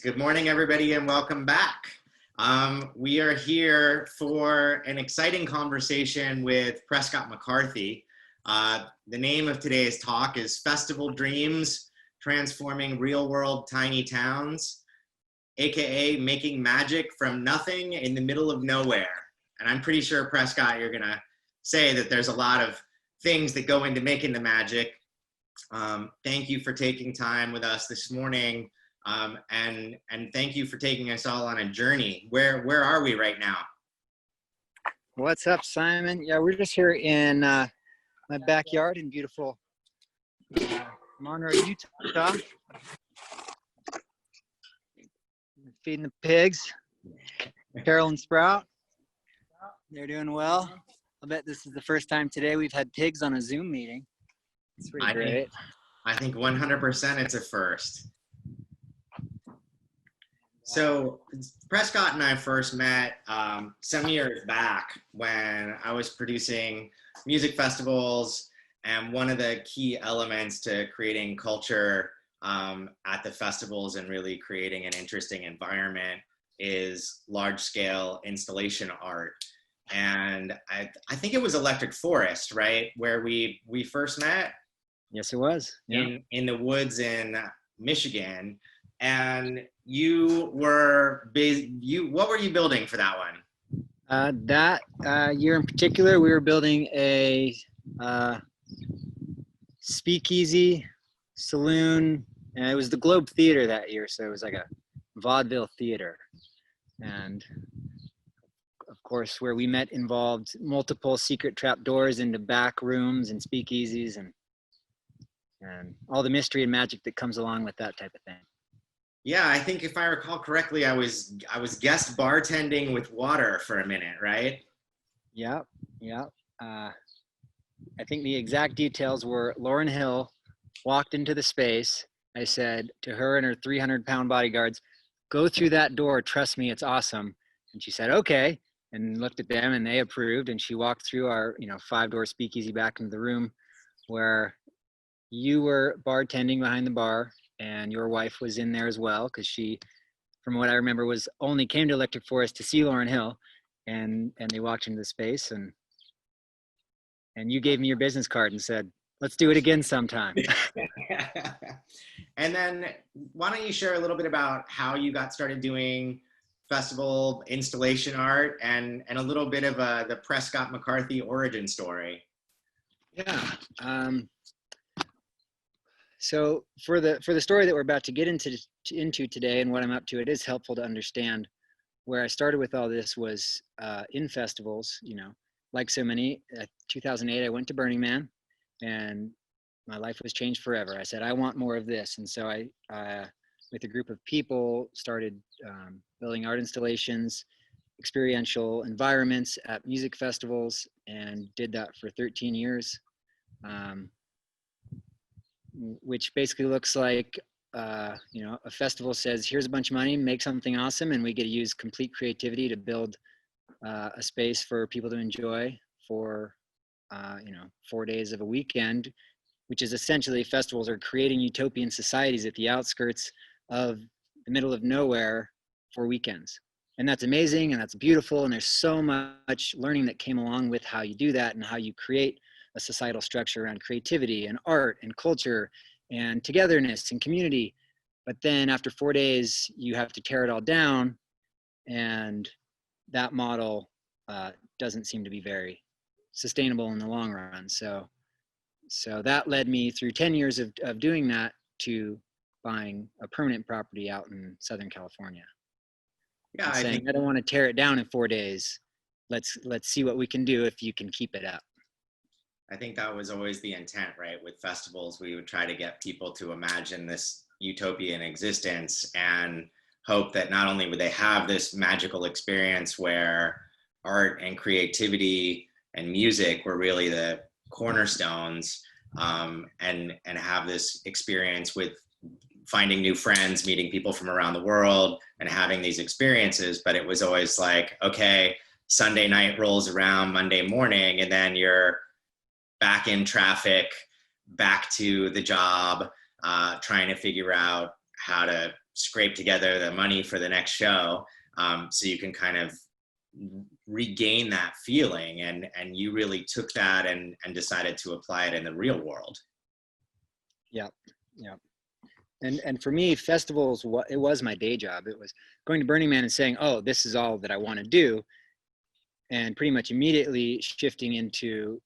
Good morning, everybody, and welcome back. We are here for an exciting conversation with Prescott McCarthy. The name of today's talk is Festival Dreams, Transforming Real-World Tiny Towns, aka Making Magic from Nothing in the Middle of Nowhere. And I'm pretty sure, Prescott, you're gonna say that there's a lot of things that go into making the magic. Thank you for taking time with us this morning. And thank you for taking us all on a journey. Where are we right now? What's up, Simon? Yeah, we're just here in my backyard in beautiful Monroe, Utah. Feeding the pigs. Carol and Sprout, they're doing well. I bet this is the first time today we've had pigs on a Zoom meeting. It's pretty great. I think 100% it's a first. So Prescott and I first met some years back when I was producing music festivals, and one of the key elements to creating culture at the festivals and really creating an interesting environment is large-scale installation art. And I think it was Electric Forest, right, where we first met? Yes, it was. Yeah. In the woods in Michigan. And you were what were you building for that one? That year in particular, we were building a speakeasy saloon, and it was the Globe Theater that year, so it was like a vaudeville theater. And of course, where we met involved multiple secret trap doors into back rooms and speakeasies and all the mystery and magic that comes along with that type of thing. Yeah, I think if I recall correctly, I was guest bartending with water for a minute, right? Yeah. I think the exact details were Lauryn Hill walked into the space. I said to her and her 300-pound bodyguards, "Go through that door. Trust me, it's awesome." And she said, "Okay," and looked at them, and they approved. And she walked through our 5-door speakeasy back into the room where you were bartending behind the bar. And your wife was in there as well, because she, from what I remember, came to Electric Forest to see Lauryn Hill, and they walked into the space, and you gave me your business card and said, "Let's do it again sometime." And then why don't you share a little bit about how you got started doing festival installation art and a little bit of the Prescott McCarthy origin story? Yeah. So for the story that we're about to get into today and what I'm up to, it is helpful to understand where I started with all this was in festivals. Like so many. 2008, I went to Burning Man, and my life was changed forever. I said, I want more of this, and so I, with a group of people, started building art installations, experiential environments at music festivals, and did that for 13 years. Which basically looks like, a festival says, here's a bunch of money, make something awesome, and we get to use complete creativity to build a space for people to enjoy for, 4 days of a weekend, which is essentially festivals are creating utopian societies at the outskirts of the middle of nowhere for weekends. And that's amazing, and that's beautiful, and there's so much learning that came along with how you do that and how you create a societal structure around creativity and art and culture and togetherness and community. But then after 4 days, you have to tear it all down, and that model doesn't seem to be very sustainable in the long run. So that led me through 10 years of doing that to buying a permanent property out in Southern California. Yeah, I don't want to tear it down in 4 days. Let's see what we can do if you can keep it up. I think that was always the intent, right? With festivals, we would try to get people to imagine this utopian existence and hope that not only would they have this magical experience where art and creativity and music were really the cornerstones, and have this experience with finding new friends, meeting people from around the world, and having these experiences. But it was always like, okay, Sunday night rolls around, Monday morning, and then you're back in traffic, back to the job, trying to figure out how to scrape together the money for the next show. So you can kind of regain that feeling, and you really took that and decided to apply it in the real world. Yeah. Yeah. And for me, festivals, it was my day job. It was going to Burning Man and saying, oh, this is all that I want to do. And pretty much immediately shifting into,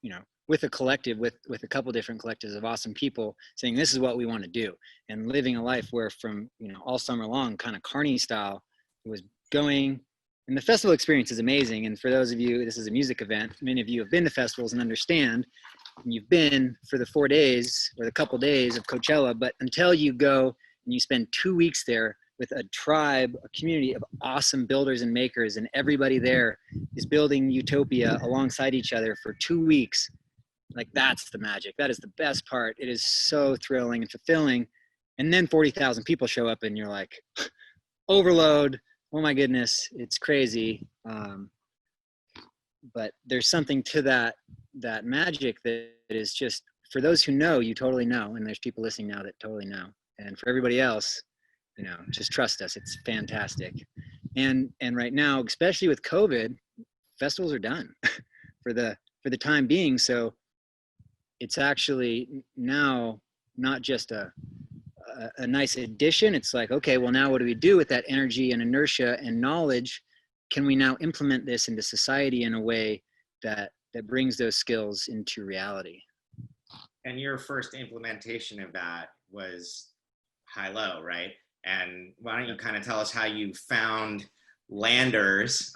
with a collective, with a couple different collectives of awesome people saying, this is what we want to do. And living a life where from, all summer long, kind of carny style, it was going. And the festival experience is amazing. And for those of you, this is a music event. Many of you have been to festivals and understand. And you've been for the 4 days or the couple days of Coachella, but until you go and you spend 2 weeks there with a tribe, a community of awesome builders and makers, and everybody there is building utopia alongside each other for 2 weeks, like that's the magic. That is the best part. It is so thrilling and fulfilling. And then 40,000 people show up and you're like, overload. Oh my goodness, it's crazy. But there's something to that magic that is just, for those who know, you totally know. And there's people listening now that totally know. And for everybody else, just trust us. It's fantastic. And right now, especially with COVID, festivals are done for the time being. So it's actually now not just a nice addition. It's like, okay, well, now what do we do with that energy and inertia and knowledge? Can we now implement this into society in a way that brings those skills into reality? And your first implementation of that was high-low, right? And why don't you kind of tell us how you found Landers,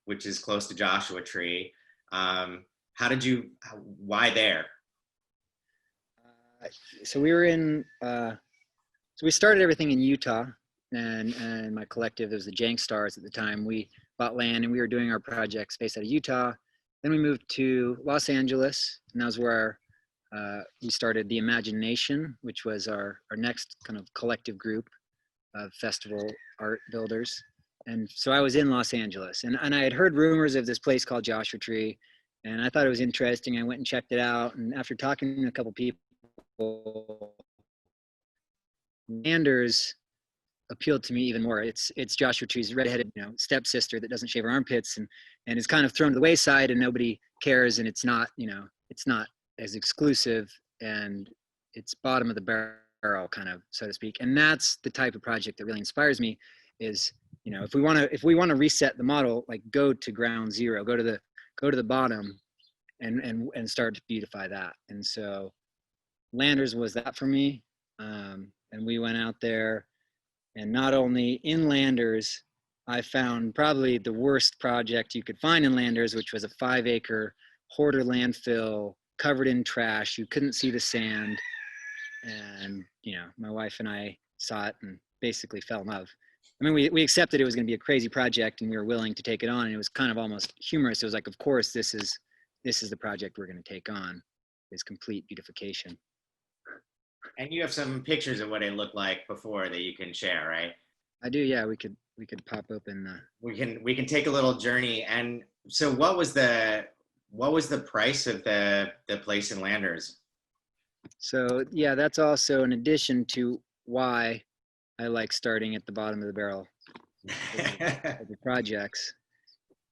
which is close to Joshua Tree. Why there? So we were so we started everything in Utah, and my collective, it was the Jank Stars at the time. We bought land and we were doing our projects based out of Utah. Then we moved to Los Angeles, and that was where we started the Imagination, which was our next kind of collective group of festival art builders. And so I was in Los Angeles, and I had heard rumors of this place called Joshua Tree, and I thought it was interesting. I went and checked it out, and after talking to a couple people, Landers appealed to me even more. It's Joshua Tree's redheaded, stepsister that doesn't shave her armpits and is kind of thrown to the wayside, and nobody cares, and it's not as exclusive, and it's bottom of the barrel kind of, so to speak. And that's the type of project that really inspires me is, if we want to reset the model, like go to ground zero, go to the bottom and start to beautify that. And so Landers was that for me. And we went out there, and not only in Landers, I found probably the worst project you could find in Landers, which was a 5-acre hoarder landfill covered in trash. You couldn't see the sand. And, my wife and I saw it and basically fell in love. I mean, we accepted it was going to be a crazy project, and we were willing to take it on. And it was kind of almost humorous. It was like, of course, this is the project we're going to take on, is complete beautification. And you have some pictures of what it looked like before that you can share, right? I do, yeah. We could pop open. We can take a little journey. And so, what was the price of the place in Landers? So yeah, that's also an addition to why I like starting at the bottom of the barrel of the projects.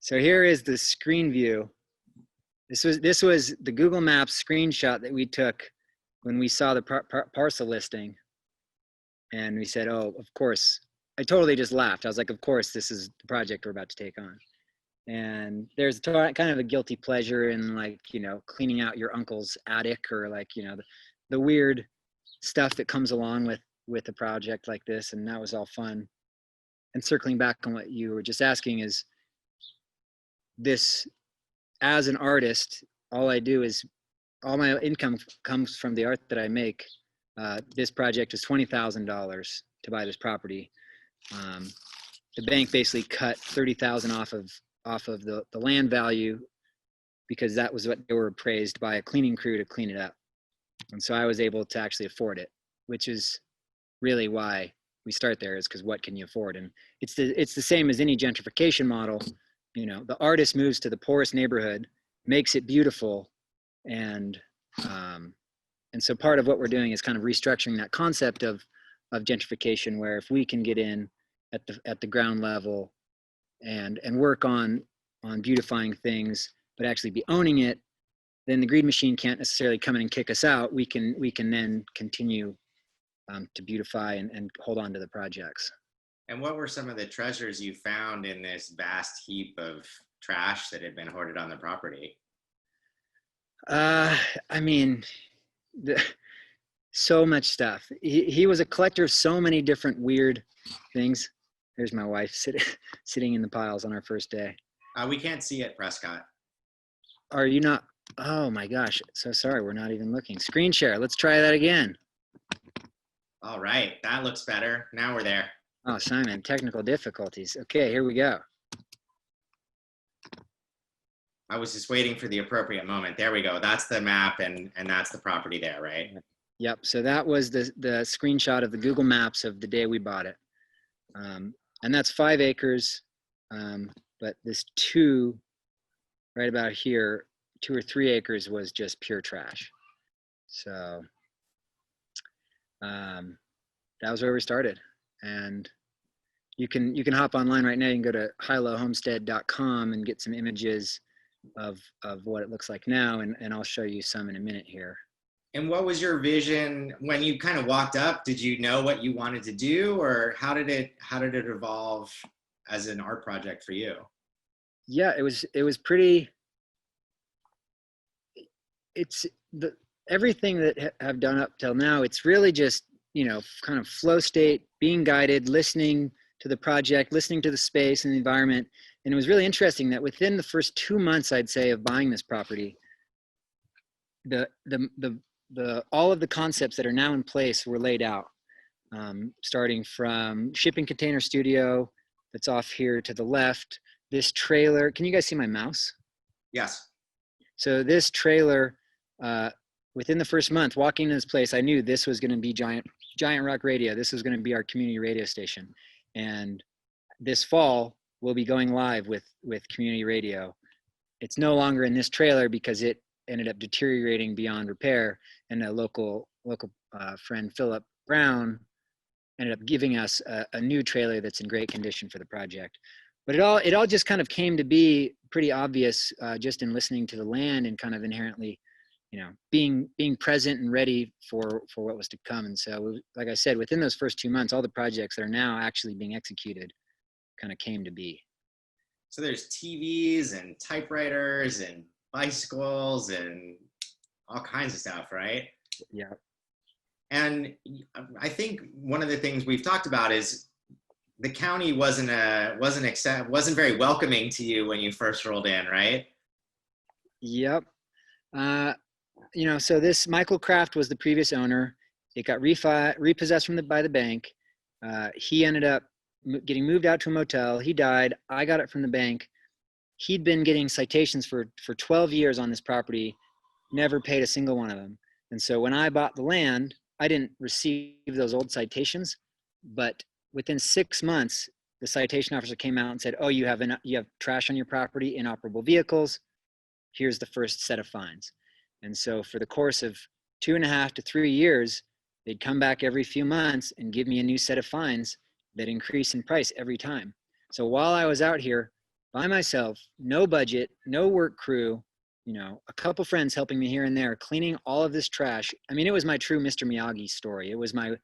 So here is the screen view. This was the Google Maps screenshot that we took when we saw the parcel listing, and we said, oh, of course. I totally just laughed. I was like, of course, this is the project we're about to take on. And there's kind of a guilty pleasure in, like, cleaning out your uncle's attic, or like, the weird stuff that comes along with a project like this. And that was all fun. And circling back on what you were just asking, is this, as an artist, all I do is, all my income comes from the art that I make. This project was $20,000 to buy this property. The bank basically cut $30,000 off of the land value, because that was what they were appraised by a cleaning crew to clean it up. And so I was able to actually afford it, which is really why we start there, is because what can you afford? And it's the same as any gentrification model. The artist moves to the poorest neighborhood, makes it beautiful. And so part of what we're doing is kind of restructuring that concept of of gentrification, where if we can get in at the ground level and work on beautifying things, but actually be owning it, then the greed machine can't necessarily come in and kick us out. We can then continue to beautify and hold on to the projects. And what were some of the treasures you found in this vast heap of trash that had been hoarded on the property? I mean, so much stuff. He was a collector of so many different weird things. There's my wife sitting in the piles on our first day. We can't see it, Prescott. Are you not? Oh my gosh. So sorry. We're not even looking. Screen share. Let's try that again. All right. That looks better. Now we're there. Oh, Simon, technical difficulties. Okay, here we go. I was just waiting for the appropriate moment. There we go. That's the map and that's the property there, right? Yep. So that was the screenshot of the Google Maps of the day we bought it. And that's 5 acres. But this 2 right about here, 2 or 3 acres was just pure trash. So that was where we started. And you can hop online right now. You can go to highlowhomestead.com and get some images of what it looks like now. And I'll show you some in a minute here. And what was your vision when you kind of walked up? Did you know what you wanted to do, or how did it evolve as an art project for you? Yeah, it was pretty. It's everything that I've done up till now. It's really just, kind of flow state, being guided, listening to the project, listening to the space and the environment. And it was really interesting that within the first 2 months, I'd say, of buying this property, all of the concepts that are now in place were laid out, starting from shipping container studio that's off here to the left. This trailer, can you guys see my mouse? Yes. So this trailer, within the first month, walking into this place, I knew this was going to be Giant Rock Radio. This was going to be our community radio station. And this fall, we'll be going live with community radio. It's no longer in this trailer because it ended up deteriorating beyond repair. And a local friend, Philip Brown, ended up giving us a new trailer that's in great condition for the project. But it all just kind of came to be pretty obvious just in listening to the land and kind of inherently, being present and ready for what was to come. And so, like I said, within those first 2 months, all the projects that are now actually being executed kind of came to be. So there's TVs and typewriters and bicycles and all kinds of stuff, right? Yeah. And I think one of the things we've talked about is the county wasn't very welcoming to you when you first rolled in, right? Yep. So this Michael Kraft was the previous owner. It got repossessed by the bank. He ended up getting moved out to a motel. He died. I got it from the bank. He'd been getting citations for 12 years on this property, never paid a single one of them. And so when I bought the land, I didn't receive those old citations, but within 6 months, the citation officer came out and said, "Oh, you have trash on your property, inoperable vehicles. Here's the first set of fines." And so for the course of 2.5 to 3 years, they'd come back every few months and give me a new set of fines that increase in price every time. So while I was out here by myself, no budget, no work crew, a couple friends helping me here and there, cleaning all of this trash. I mean, it was my true Mr. Miyagi story. It was my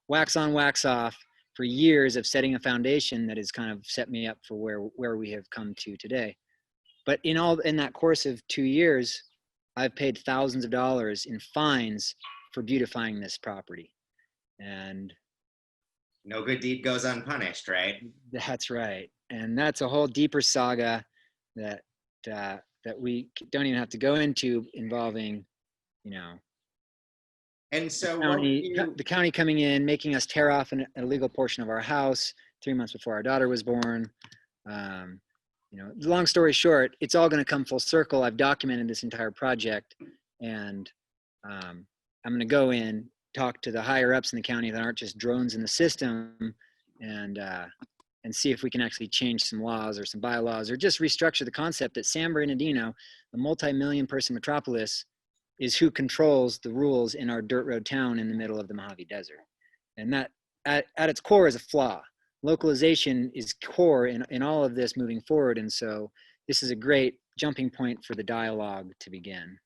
wax on, wax off for years of setting a foundation that has kind of set me up for where we have come to today. But in that course of 2 years, I've paid thousands of dollars in fines for beautifying this property. And no good deed goes unpunished, right? That's right. And that's a whole deeper saga that we don't even have to go into, involving, And so the county coming in, making us tear off an illegal portion of our house 3 months before our daughter was born. Long story short, it's all going to come full circle. I've documented this entire project, and I'm going to go in, talk to the higher ups in the county that aren't just drones in the system, and see if we can actually change some laws or some bylaws, or just restructure the concept that San Bernardino, the multi-million person metropolis, is who controls the rules in our dirt road town in the middle of the Mojave Desert. And that, at its core is a flaw. Localization is core in all of this moving forward. And so this is a great jumping point for the dialogue to begin.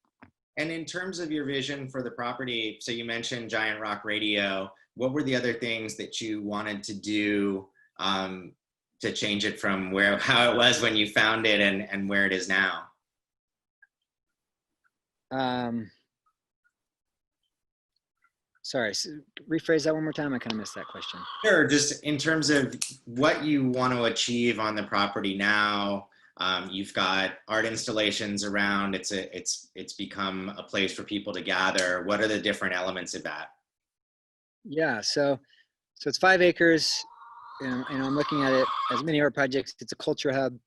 And in terms of your vision for the property, so you mentioned Giant Rock Radio. What were the other things that you wanted to do to change it from how it was when you found it and where it is now? Sorry, rephrase that one more time. I kind of missed that question. Sure, just in terms of what you want to achieve on the property now. You've got art installations around. It's become a place for people to gather. What are the different elements of that? Yeah, so it's 5 acres. And I'm looking at it as many art projects. It's a culture hub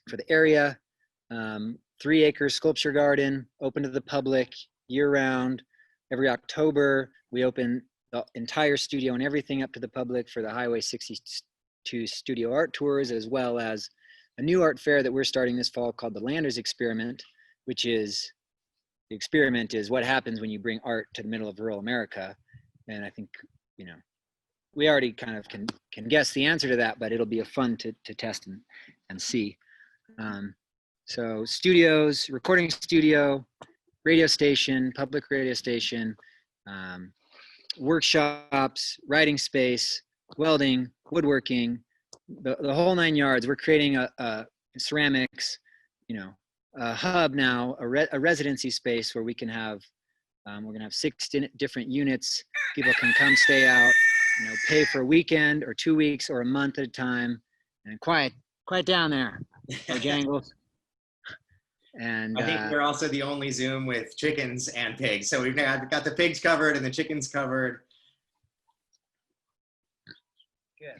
for the area. 3-acre sculpture garden, open to the public year round. Every October, we open the entire studio and everything up to the public for the Highway 62 studio art tours, as well as a new art fair that we're starting this fall called the Landers Experiment, which is, the experiment is what happens when you bring art to the middle of rural America. And I think, we already kind of can guess the answer to that, but it'll be a fun to test and see. So studios, recording studio, radio station, public radio station, workshops, writing space, welding, woodworking, the whole 9 yards. We're creating a ceramics, a hub now, a residency space where we can have, we're gonna have 6 different units. People can come stay out, pay for a weekend or 2 weeks or a month at a time. And quiet down there, Bojangles. And I think we're also the only Zoom with chickens and pigs. So we've got the pigs covered and the chickens covered. Good.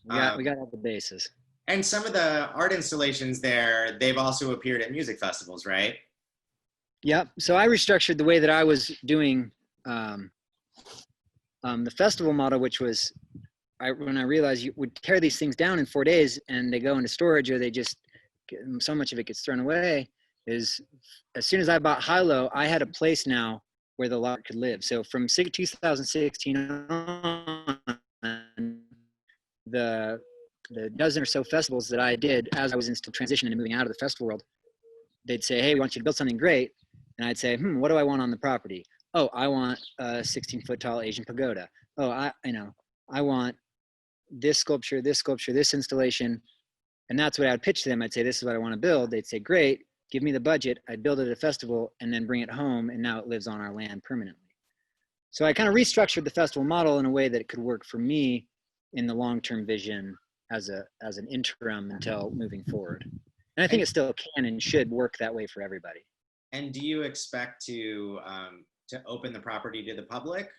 We got all the bases. And some of the art installations there, they've also appeared at music festivals, right? Yep. So I restructured the way that I was doing the festival model, which was, when I realized you would tear these things down in 4 days and they go into storage, or they just, so much of it gets thrown away, is as soon as I bought Hilo, I had a place now where the lot could live. So from 2016 on, the dozen or so festivals that I did as I was in transition and moving out of the festival world, they'd say, hey, we want you to build something great. And I'd say, what do I want on the property? Oh, I want a 16-foot tall Asian pagoda. Oh, I want this sculpture, this installation. And that's what I would pitch to them. I'd say, this is what I want to build. They'd say, great, give me the budget. I'd build it at a festival and then bring it home. And now it lives on our land permanently. So I kind of restructured the festival model in a way that it could work for me in the long-term vision as an interim until moving forward. And I think it still can and should work that way for everybody. And do you expect to open the property to the public?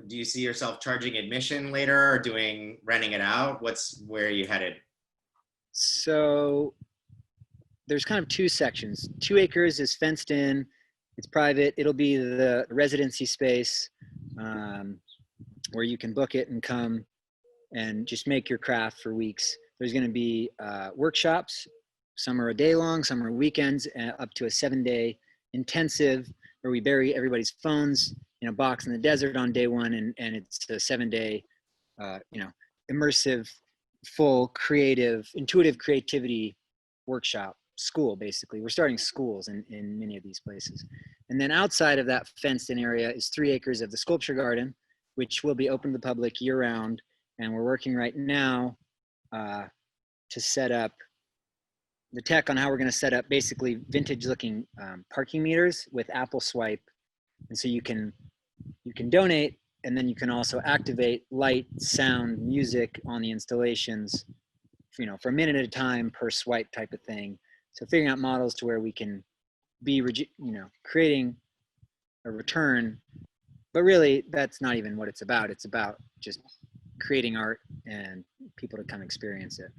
Do you see yourself charging admission later or renting it out? Where are you headed? So there's kind of 2 sections. 2 acres is fenced in, it's private. It'll be the residency space where you can book it and come and just make your craft for weeks. There's gonna be workshops. Some are a day long, some are weekends, up to a 7-day intensive where we bury everybody's phones in a box in the desert on day 1. And it's a 7-day, immersive, full creative, intuitive creativity workshop school, basically. We're starting schools in many of these places. And then outside of that fenced in area is 3 acres of the sculpture garden, which will be open to the public year round. And we're working right now to set up the tech on how we're going to set up basically vintage looking parking meters with Apple Swipe. And so you can donate, and then you can also activate light, sound, music on the installations, for a minute at a time per swipe type of thing. So figuring out models to where we can be, creating a return, but really that's not even what it's about. It's about just creating art and people to come experience it.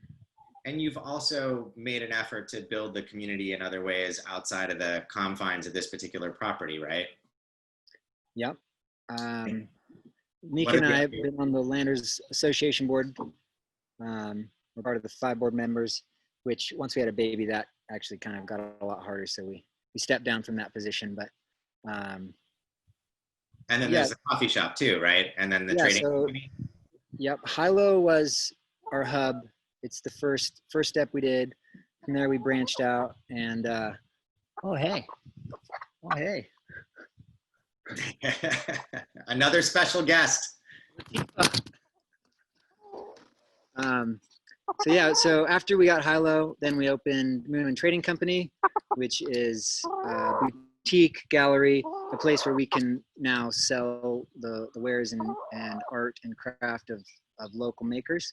And you've also made an effort to build the community in other ways outside of the confines of this particular property, right? Yep. Mika and I have been on the Landers Association board. We're part of the 5 board members, which once we had a baby, that actually kind of got a lot harder. So we stepped down from that position. But And then Yeah, there's the coffee shop too, right? And then the yeah. trading So, company. yep, Hilo was our hub. It's the first step we did. From there, we branched out, and oh hey, oh hey. Another special guest. Um, so yeah, so after we got Hilo, then we opened Moon Trading Company, which is a boutique gallery, a place where we can now sell the wares and art and craft of local makers.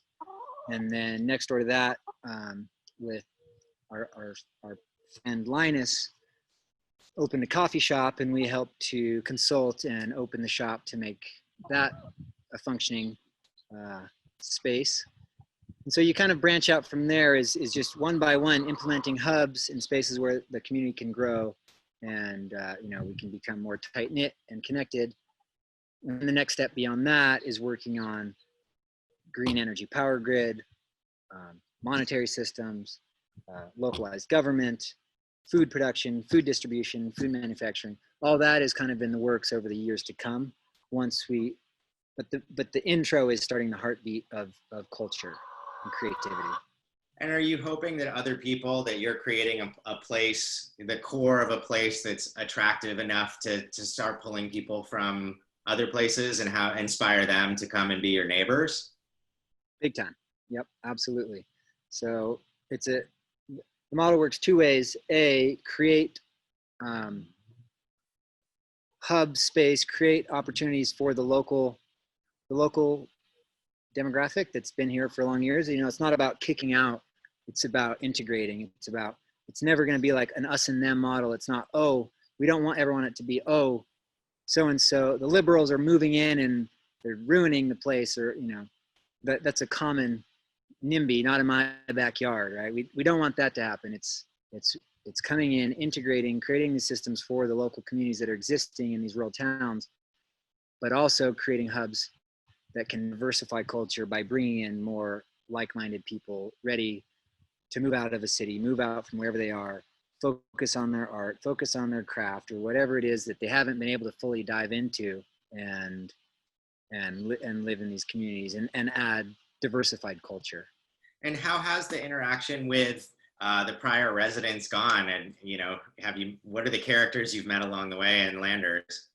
And then next door to that, with our friend Linus, opened a coffee shop, and we helped to consult and open the shop to make that a functioning space. And so you kind of branch out from there is just one by one implementing hubs in spaces where the community can grow, and we can become more tight knit and connected. And the next step beyond that is working on green energy power grid, monetary systems, localized government, food production, food distribution, food manufacturing. All that is kind of in the works over the years to come. But the intro is starting the heartbeat of culture and creativity. And are you hoping that other people, that you're creating a place, the core of a place that's attractive enough to start pulling people from other places and how inspire them to come and be your neighbors? Big time. Yep, absolutely. So the model works two ways. A, create hub space, create opportunities for the local demographic that's been here for long years. It's not about kicking out, it's about integrating. It's never going to be like an us and them model. It's not, oh, we don't want everyone to be, oh, so and so the liberals are moving in and they're ruining the place, or that's a common NIMBY, not in my backyard, right? We don't want that to happen. It's coming in, integrating, creating the systems for the local communities that are existing in these rural towns, but also creating hubs that can diversify culture by bringing in more like-minded people ready to move out of a city, move out from wherever they are, focus on their art, focus on their craft, or whatever it is that they haven't been able to fully dive into, and live in these communities and add diversified culture. And how has the interaction with the prior residents gone? And what are the characters you've met along the way in Landers?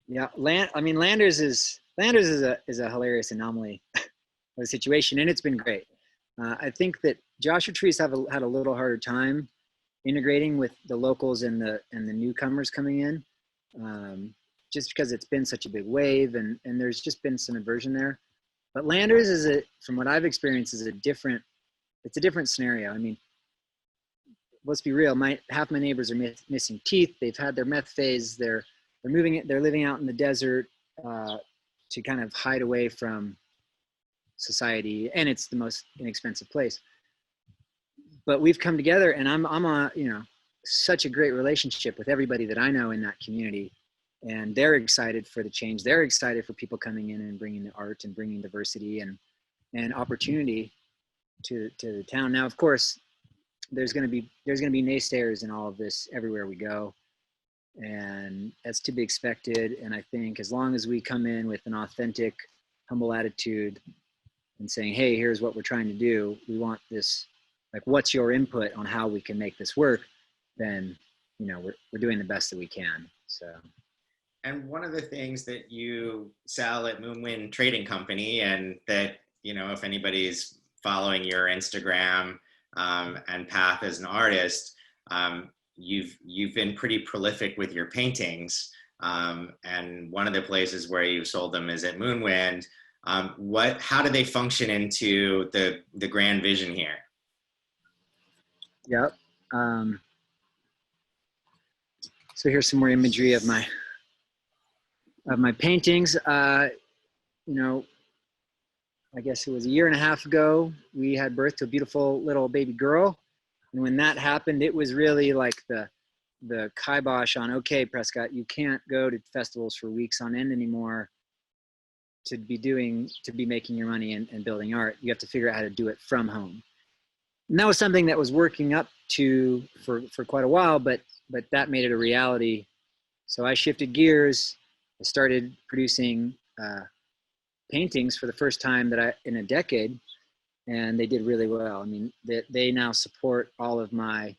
Yeah, Landers is a hilarious anomaly of a situation, and it's been great. I think that Joshua Trees had a little harder time integrating with the locals and the newcomers coming in, just because it's been such a big wave, and there's just been some aversion there. But Landers from what I've experienced, it's a different scenario. I mean, let's be real. Half my neighbors are missing teeth. They've had their meth phase. They're living out in the desert to kind of hide away from society, and it's the most inexpensive place. But we've come together, and I'm on such a great relationship with everybody that I know in that community, and they're excited for the change. They're excited for people coming in and bringing the art and bringing diversity and opportunity to the town. Now, of course, there's going to be naysayers in all of this everywhere we go, and that's to be expected. And I think as long as we come in with an authentic, humble attitude and saying, hey, here's what we're trying to do, we want this, like, what's your input on how we can make this work, then we're doing the best that we can. So. And one of the things that you sell at Moonwind Trading Company, and that, if anybody's following your Instagram and path as an artist, you've been pretty prolific with your paintings. And one of the places where you've sold them is at Moonwind. How do they function into the grand vision here? Yep. So here's some more imagery of my paintings. I guess it was a year and a half ago, we had birth to a beautiful little baby girl. And when that happened, it was really like the kibosh on, okay, Prescott, you can't go to festivals for weeks on end anymore to be making your money and building art. You have to figure out how to do it from home. And that was something that was working up to for quite a while, but that made it a reality. So I shifted gears I started producing paintings for the first time in a decade, and they did really well. I mean, they now support all of my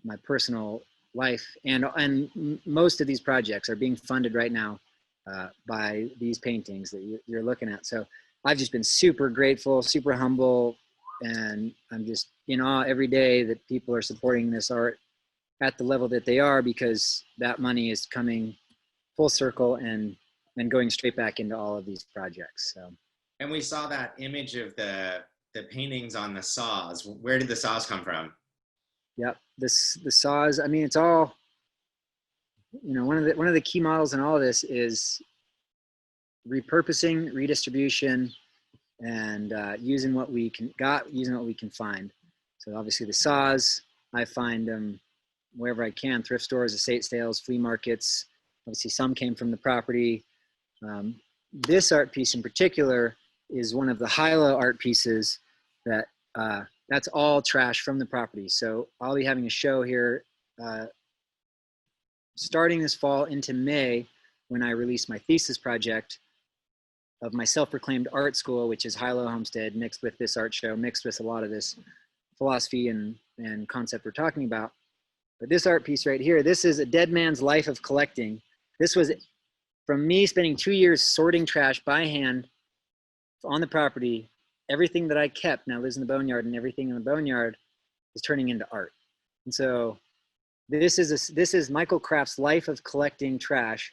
my personal life, and most of these projects are being funded right now by these paintings that you're looking at. So I've just been super grateful, super humble, and I'm just in awe every day that people are supporting this art at the level that they are, because that money is coming full circle and going straight back into all of these projects. So. And we saw that image of the paintings on the saws. Where did the saws come from? Yep, the saws. I mean, it's all, you know, one of the key models in all of this is repurposing, redistribution, and using what we using what we can find. So obviously the saws, I find them wherever I can: thrift stores, estate sales, flea markets. Obviously, some came from the property. This art piece in particular is one of the Hilo art pieces that that's all trash from the property. So I'll be having a show here starting this fall into May, when I release my thesis project of my self-proclaimed art school, which is Hilo Homestead, mixed with this art show, mixed with a lot of this philosophy and concept we're talking about. But this art piece right here, this is a dead man's life of collecting. This was from me spending 2 years sorting trash by hand on the property. Everything that I kept now lives in the boneyard, and everything in the boneyard is turning into art. And so this is Michael Kraft's life of collecting trash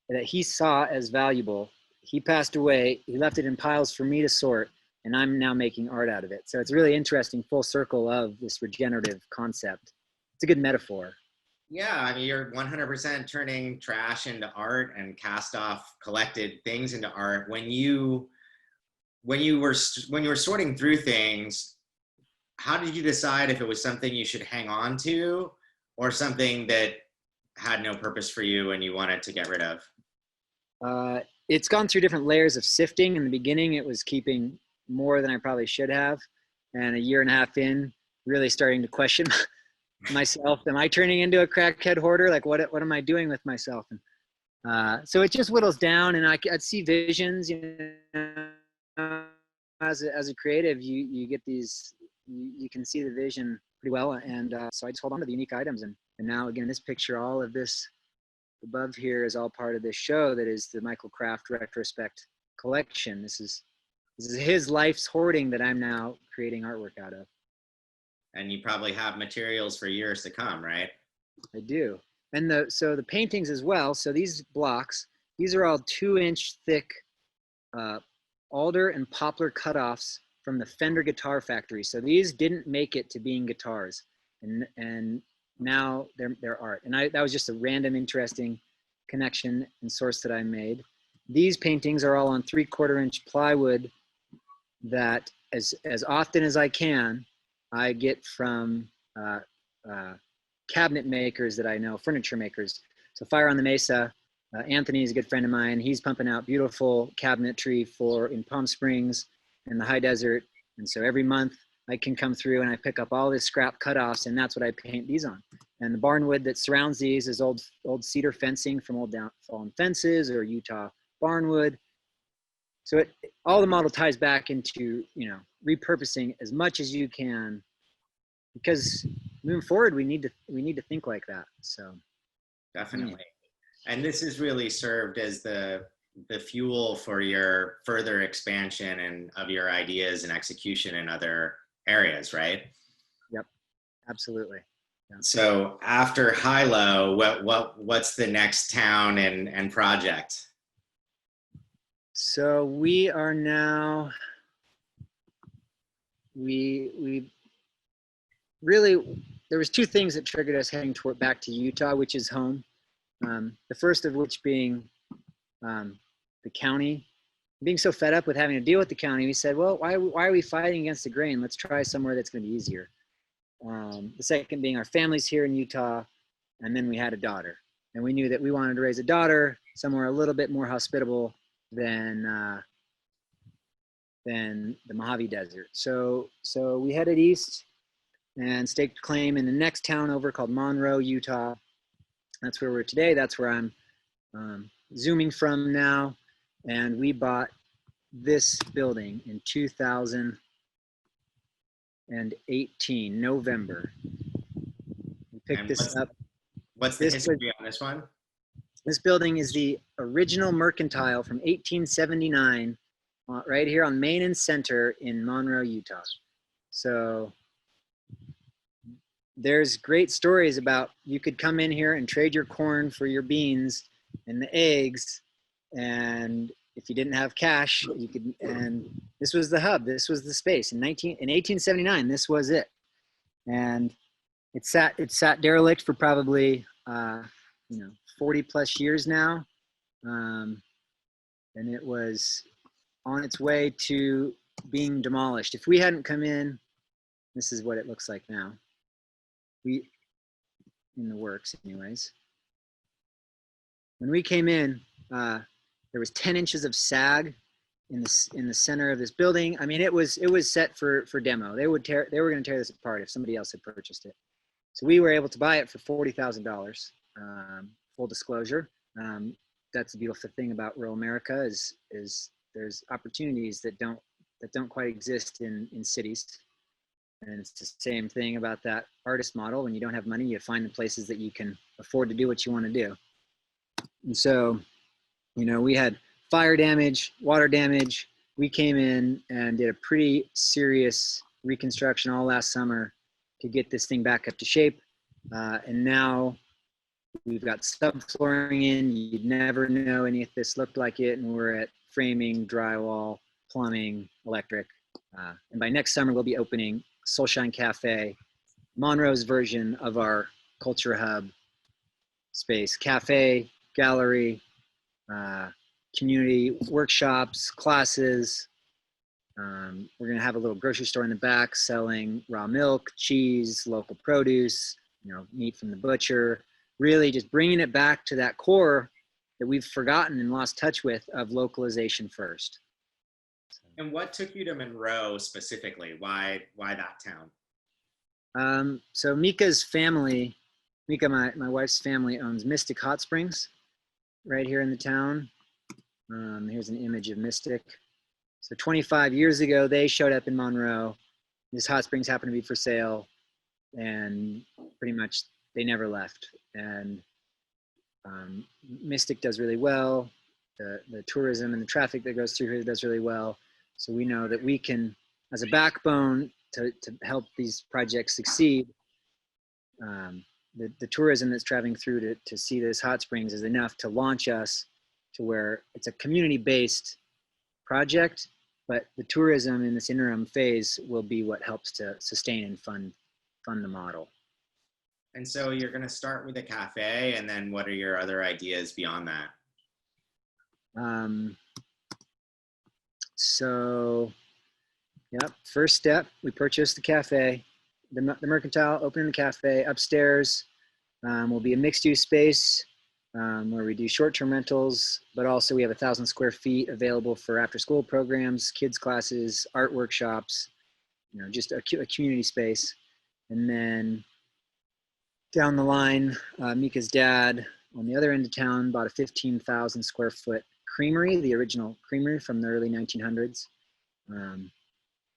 that he saw as valuable. He passed away, he left it in piles for me to sort, and I'm now making art out of it. So it's really interesting, full circle of this regenerative concept. It's a good metaphor. Yeah, I mean, you're 100% turning trash into art and cast off collected things into art. When you were sorting through things, how did you decide if it was something you should hang on to or something that had no purpose for you and you wanted to get rid of? It's gone through different layers of sifting. In the beginning, it was keeping more than I probably should have. And a year and a half in, really starting to question myself. Am I turning into a crackhead hoarder? Like, what am I doing with myself? And so it just whittles down, and I'd see visions, you know, as a creative, you get these, you can see the vision pretty well. And so I just hold on to the unique items. And now again, this picture, all of this above here is all part of this show that is the Michael Kraft retrospect collection. This is his life's hoarding that I'm now creating artwork out of. And you probably have materials for years to come, right? I do. And so the paintings as well. So these blocks, these are all 2-inch thick alder and poplar cutoffs from the Fender Guitar Factory. So these didn't make it to being guitars, and now they're art. And that was just a random, interesting connection and source that I made. These paintings are all on 3/4-inch plywood that, as often as I can, I get from cabinet makers that I know, furniture makers. So Fire on the Mesa, Anthony is a good friend of mine. He's pumping out beautiful cabinetry in Palm Springs and the high desert. And so every month I can come through and I pick up all this scrap cutoffs, and that's what I paint these on. And the barnwood that surrounds these is old cedar fencing from old fallen fences or Utah barnwood. So all the model ties back into, you know, repurposing as much as you can, because moving forward, we need to think like that. So definitely. Yeah. And this has really served as the fuel for your further expansion and of your ideas and execution in other areas, right? Yep, absolutely. Yeah. So after Hilo, what's the next town and project? So we are now, we really, there was 2 things that triggered us heading back to Utah, which is home. The first of which being the county. Being so fed up with having to deal with the county, we said, well, why are we fighting against the grain? Let's try somewhere that's going to be easier. The second being our family's here in Utah, and then we had a daughter. And we knew that we wanted to raise a daughter somewhere a little bit more hospitable than the Mojave Desert. So we headed east and staked claim in the next town over called Monroe, Utah. That's where we're today. That's where I'm zooming from now. And we bought this building in 2018, November. We picked And this up. what's the history on this one? This building is the original Mercantile from 1879, right here on Main and Center in Monroe, Utah. So there's great stories about you could come in here and trade your corn for your beans and the eggs, and if you didn't have cash, you could. And this was the hub. This was the space in 1879. This was it, and it sat derelict for probably 40 plus years now, and it was on its way to being demolished. If we hadn't come in, this is what it looks like now. In the works anyways. When we came in, there was 10 inches of sag in the center of this building. I mean, it was set for demo. They were going to tear this apart if somebody else had purchased it. So we were able to buy it for $40,000. Full disclosure. That's the beautiful thing about rural America is there's opportunities that don't quite exist in cities. And it's the same thing about that artist model. When you don't have money, you find the places that you can afford to do what you want to do. And so, we had fire damage, water damage. We came in and did a pretty serious reconstruction all last summer to get this thing back up to shape. And now we've got subflooring in. You'd never know any of this looked like it. And we're at framing, drywall, plumbing, electric. And by next summer, we'll be opening Soulshine Cafe, Monroe's version of our culture hub space. Cafe, gallery, community workshops, classes. We're going to have a little grocery store in the back selling raw milk, cheese, local produce, meat from the butcher. Really just bringing it back to that core that we've forgotten and lost touch with of localization first. And what took you to Monroe specifically? Why that town? So Mika's family, my wife's family owns Mystic Hot Springs right here in the town. Here's an image of Mystic. So 25 years ago, they showed up in Monroe. This hot springs happened to be for sale, and pretty much they never left. And Mystic does really well. The tourism and the traffic that goes through here does really well. So we know that we can, as a backbone to help these projects succeed, the tourism that's traveling through to see this hot springs is enough to launch us to where it's a community-based project, but the tourism in this interim phase will be what helps to sustain and fund the model. And so you're going to start with a cafe, and then what are your other ideas beyond that? So, yep, first step, we purchased the cafe, the Mercantile, opening the cafe. Upstairs will be a mixed-use space where we do short-term rentals, but also we have 1,000 square feet available for after-school programs, kids classes, art workshops, just a community space. And then down the line, Mika's dad on the other end of town bought a 15,000 square foot creamery, the original creamery from the early 1900s.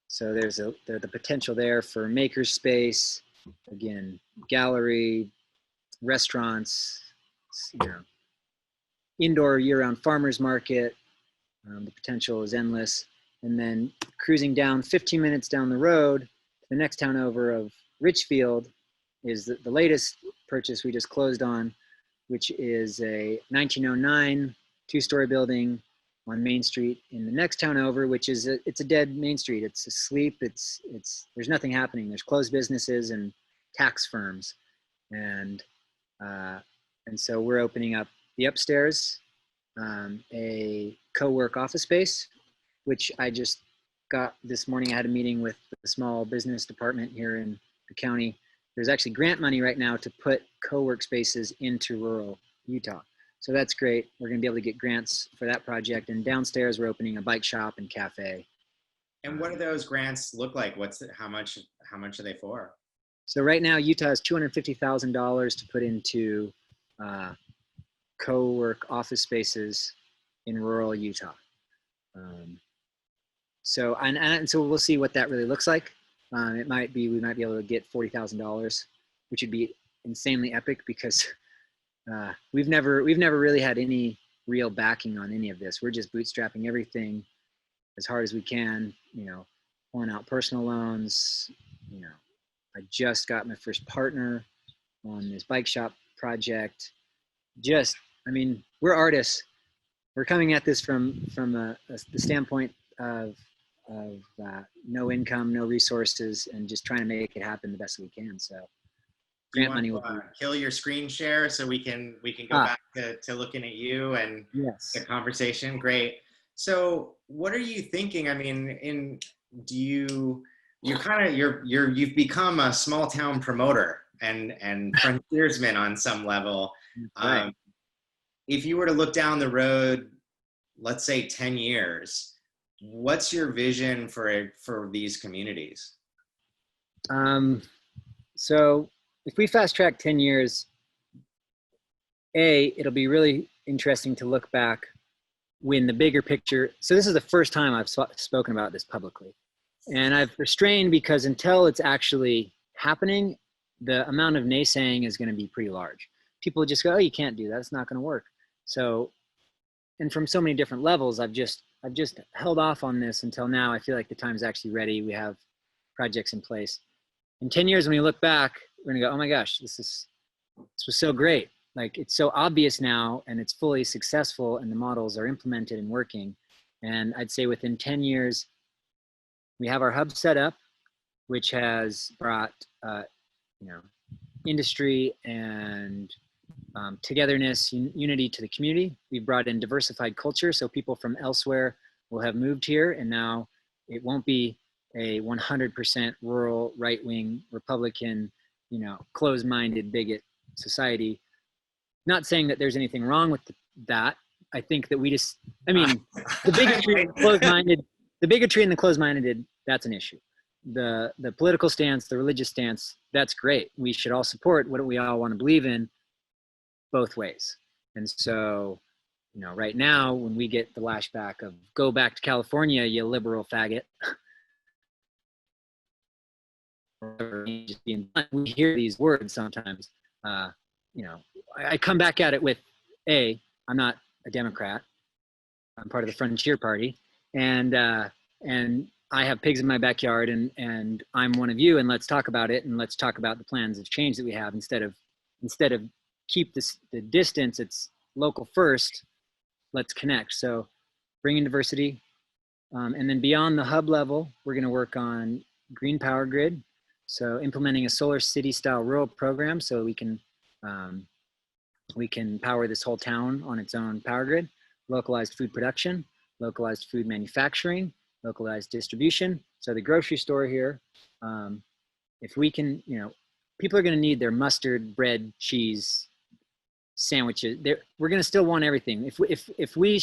So there's the potential there for maker space, again, gallery, restaurants, indoor year-round farmers market. The potential is endless. And then cruising down 15 minutes down the road, the next town over of Richfield is the latest purchase we just closed on, which is a 1909 two-story building on Main Street in the next town over, which is it's a dead Main Street. It's asleep. There's nothing happening. There's closed businesses and tax firms, and so we're opening up the upstairs, a co-work office space, which I just got this morning. I had a meeting with the small business department here in the county. There's actually grant money right now to put co-work spaces into rural Utah. So that's great. We're going to be able to get grants for that project. And downstairs, we're opening a bike shop and cafe. And what do those grants look like? How much are they for? So right now, Utah has $250,000 to put into co-work office spaces in rural Utah. So we'll see what that really looks like. We might be able to get $40,000, which would be insanely epic because we've never really had any real backing on any of this. We're just bootstrapping everything as hard as we can, pulling out personal loans. I just got my first partner on this bike shop project. We're artists. We're coming at this from the standpoint of no income, no resources, and just trying to make it happen the best we can. So grant money will kill your screen share so we can go back to looking at you and yes. the conversation. Great. So what are you thinking? You've become a small town promoter and frontiersman on some level. Right. If you were to look down the road, let's say 10 years, what's your vision for these communities? So if we fast track 10 years, it'll be really interesting to look back when the bigger picture. So this is the first time I've spoken about this publicly, and I've restrained because until it's actually happening, the amount of naysaying is going to be pretty large. People just go, "Oh, you can't do that. It's not going to work." So, and from so many different levels, I've just held off on this until now. I feel like the time's actually ready. We have projects in place. In 10 years, when we look back, we're going to go, "Oh my gosh, this was so great. Like, it's so obvious now, and it's fully successful, and the models are implemented and working." And I'd say within 10 years, we have our hub set up, which has brought, industry and togetherness, unity to the community. We've brought in diversified culture, so people from elsewhere will have moved here, and now it won't be a 100% rural, right-wing, Republican, closed-minded bigot society. Not saying that there's anything wrong with that. I think that the bigotry and the closed-minded, that's an issue. The political stance, the religious stance, that's great. We should all support what we all want to believe in both ways. And so, right now, when we get the lashback of "go back to California, you liberal faggot," we hear these words sometimes. I come back at it with, I'm not a Democrat. I'm part of the Frontier Party, and I have pigs in my backyard, and I'm one of you, and let's talk about it, and let's talk about the plans of change that we have instead of keep the distance. It's local first. Let's connect. So bringing diversity, and then beyond the hub level, we're going to work on green power grid. So implementing a solar city style rural program so we can power this whole town on its own power grid. Localized food production, localized food manufacturing, localized distribution. So the grocery store here, if we can, people are going to need their mustard, bread, cheese, sandwiches. We're going to still want everything. If we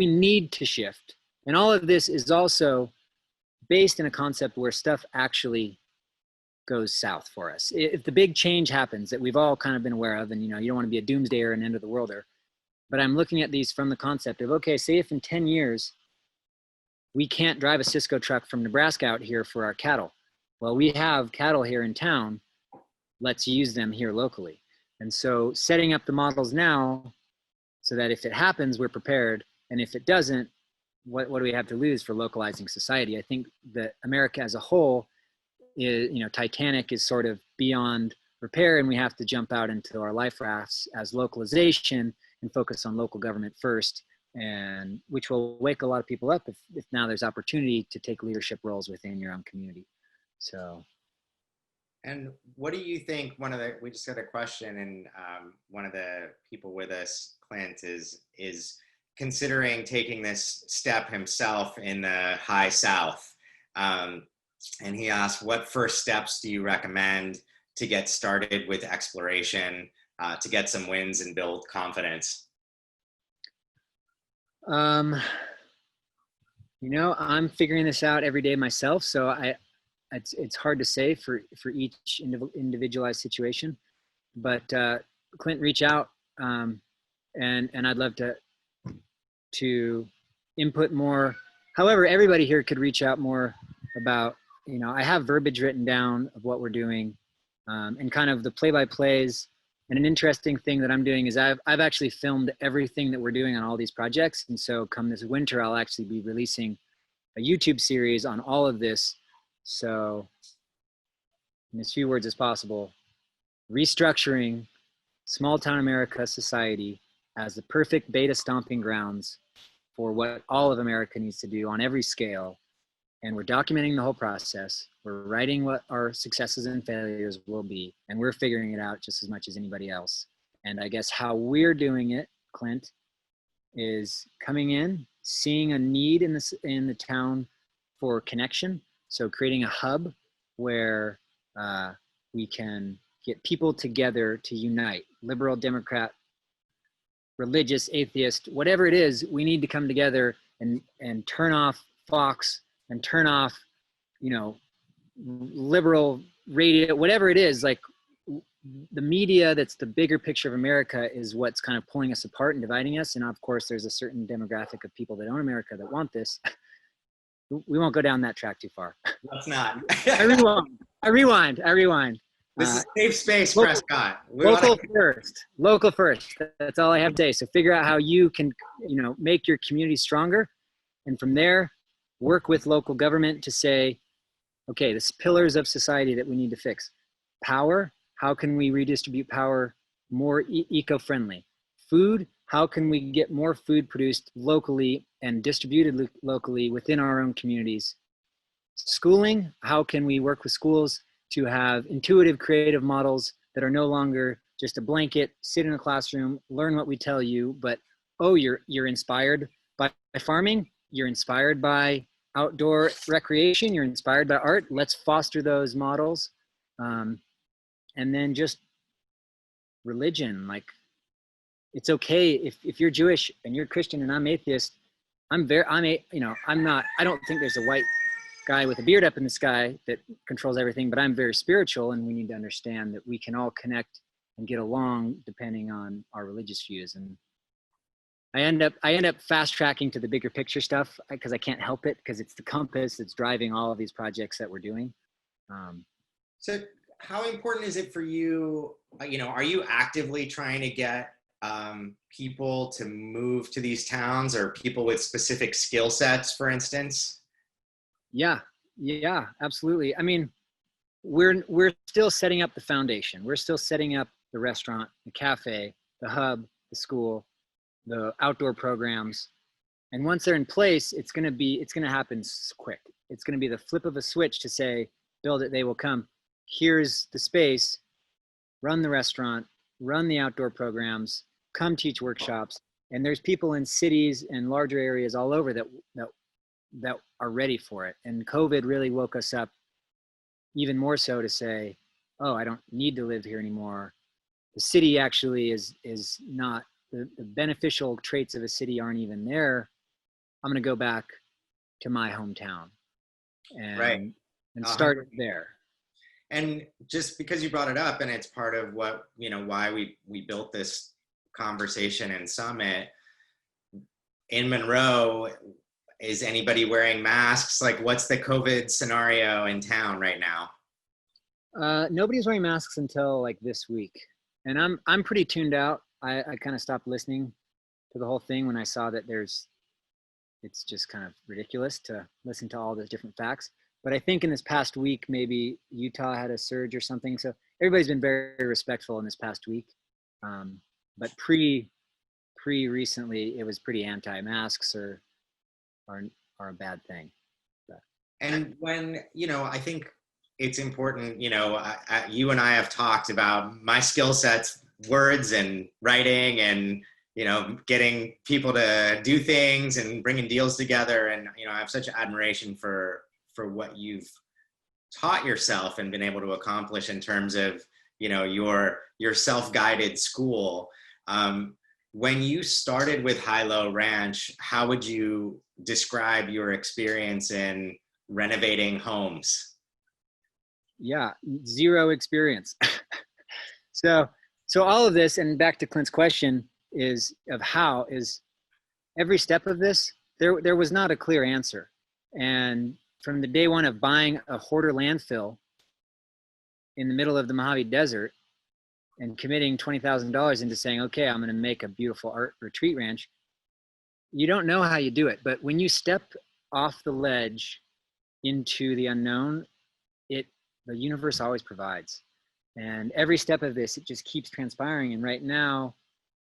need to shift, and all of this is also based in a concept where stuff actually goes south for us. If the big change happens that we've all kind of been aware of, and you don't want to be a doomsdayer and end of the worlder, but I'm looking at these from the concept of, okay, say if in 10 years we can't drive a Cisco truck from Nebraska out here for our cattle. Well, we have cattle here in town. Let's use them here locally. And so setting up the models now so that if it happens, we're prepared. And if it doesn't, what do we have to lose for localizing society? I think that America as a whole is, Titanic is sort of beyond repair, and we have to jump out into our life rafts as localization and focus on local government first, and which will wake a lot of people up if now there's opportunity to take leadership roles within your own community. So. And what do you think, we just got a question, and one of the people with us, Clint, is considering taking this step himself in the high South. And he asked, what first steps do you recommend to get started with exploration, to get some wins and build confidence? I'm figuring this out every day myself. So it's hard to say for each individualized situation, but Clint, reach out, and I'd love to input more. However, everybody here could reach out more about, I have verbiage written down of what we're doing, and kind of the play-by-plays. And an interesting thing that I'm doing is I've actually filmed everything that we're doing on all these projects. And so come this winter, I'll actually be releasing a YouTube series on all of this. So in as few words as possible, restructuring small town America society as the perfect beta stomping grounds for what all of America needs to do on every scale. And we're documenting the whole process. We're writing what our successes and failures will be, and we're figuring it out just as much as anybody else. And I guess how we're doing it, Clint, is coming in, seeing a need in the town for connection. So creating a hub where we can get people together to unite, liberal, Democrat, religious, atheist, whatever it is. We need to come together and turn off Fox and turn off, liberal radio, whatever it is. Like, the media that's the bigger picture of America is what's kind of pulling us apart and dividing us. And of course, there's a certain demographic of people that own America that want this. We won't go down that track too far. Let's not. I rewind. This is safe space, local, Prescott. Local first. That's all I have to say. So figure out how you can, make your community stronger. And from there, work with local government to say, okay, the pillars of society that we need to fix. Power, how can we redistribute power more eco-friendly? Food, how can we get more food produced locally and distributed locally within our own communities? Schooling, how can we work with schools to have intuitive, creative models that are no longer just a blanket, sit in a classroom, learn what we tell you, but, oh, you're inspired by farming, you're inspired by outdoor recreation, you're inspired by art. Let's foster those models. And then just religion, like, it's okay if you're Jewish and you're Christian and I'm atheist. I don't think there's a white guy with a beard up in the sky that controls everything, but I'm very spiritual, and we need to understand that we can all connect and get along depending on our religious views. And I end up fast tracking to the bigger picture stuff because I can't help it, because it's the compass that's driving all of these projects that we're doing. So how important is it for you, are you actively trying to get people to move to these towns, or people with specific skill sets, for instance? Yeah, absolutely. I mean, we're still setting up the foundation. We're still setting up the restaurant, the cafe, the hub, the school, the outdoor programs. And once they're in place, it's going to happen quick. It's going to be the flip of a switch to say, build it, they will come. Here's the space, run the restaurant, run the outdoor programs, come teach workshops. And there's people in cities and larger areas all over that are ready for it. And COVID really woke us up even more so to say, oh, I don't need to live here anymore. The city actually is not, the beneficial traits of a city aren't even there. I'm going to go back to my hometown and start there. And just because you brought it up, and it's part of what, why we built this conversation and summit in Monroe, is anybody wearing masks? Like, what's the COVID scenario in town right now? Nobody's wearing masks until like this week. And I'm pretty tuned out. I kind of stopped listening to the whole thing when I saw that it's just kind of ridiculous to listen to all the different facts. But I think in this past week, maybe Utah had a surge or something. So everybody's been very respectful in this past week. But recently, it was pretty anti-masks are a bad thing. But. And when, I think it's important, you and I have talked about my skill sets, words and writing, and, getting people to do things and bringing deals together. And, I have such admiration for what you've taught yourself and been able to accomplish in terms of, your self-guided school. When you started with High Low Ranch, how would you describe your experience in renovating homes? Yeah, zero experience. So So all of this, and back to Clint's question, is of how is every step of this, there was not a clear answer. And from the day one of buying a hoarder landfill in the middle of the Mojave Desert and committing $20,000 into saying, okay, I'm going to make a beautiful art retreat ranch, you don't know how you do it. But when you step off the ledge into the unknown, the universe always provides. And every step of this, it just keeps transpiring. And right now,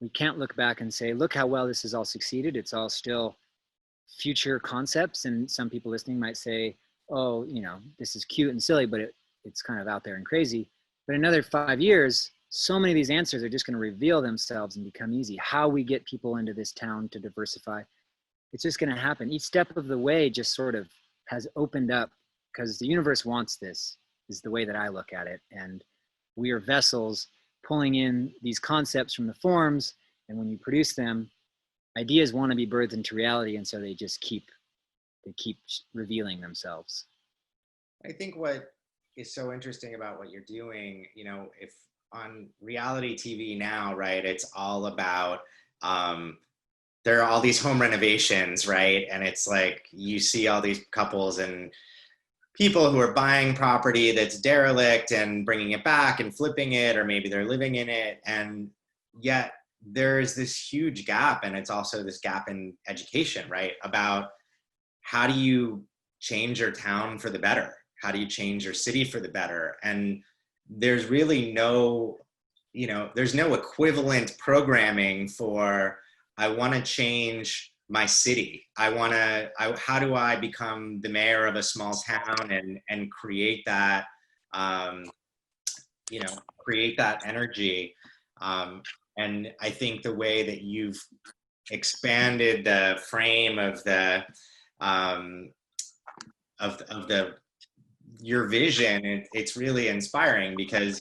we can't look back and say, look how well this has all succeeded. It's all still future concepts. And some people listening might say, oh, this is cute and silly, but it's kind of out there and crazy. But in another 5 years, so many of these answers are just going to reveal themselves and become easy. How we get people into this town to diversify, it's just going to happen. Each step of the way just sort of has opened up because the universe wants this, is the way that I look at it. And we are vessels pulling in these concepts from the forms. And when you produce them, ideas want to be birthed into reality. And so they just keep revealing themselves. I think what is so interesting about what you're doing, if on reality TV now, right, it's all about, there are all these home renovations, right? And it's like, you see all these couples and people who are buying property that's derelict and bringing it back and flipping it, or maybe they're living in it. And yet there's this huge gap. And it's also this gap in education, right? About how do you change your town for the better? How do you change your city for the better? And there's really no, there's no equivalent programming for, I want to change my city. How do I become the mayor of a small town and create that, create that energy. And I think the way that you've expanded the frame of your vision, it's really inspiring, because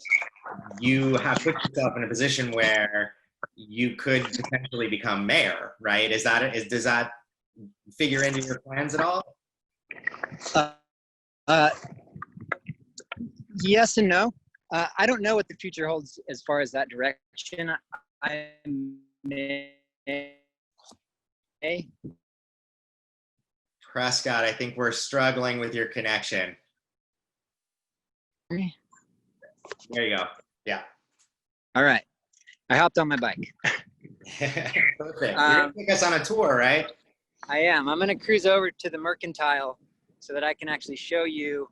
you have put yourself in a position where you could potentially become mayor, right? Does that figure into your plans at all? Yes and no. I don't know what the future holds as far as that direction. I may. Prescott, I think we're struggling with your connection. There you go. Yeah. All right. I hopped on my bike. Perfect. You're going to take us on a tour, right? I am. I'm going to cruise over to the Mercantile so that I can actually show you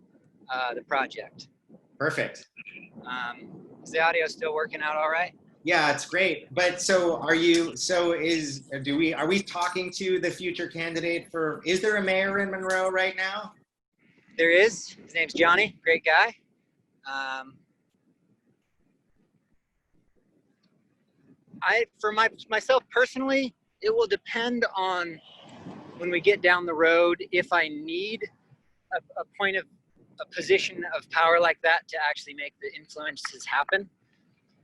the project. Perfect. Is the audio still working out all right? Yeah, it's great. But so are we talking to the future candidate is there a mayor in Monroe right now? There is. His name's Johnny. Great guy. For myself personally, it will depend on when we get down the road, if I need a position of power like that to actually make the influences happen.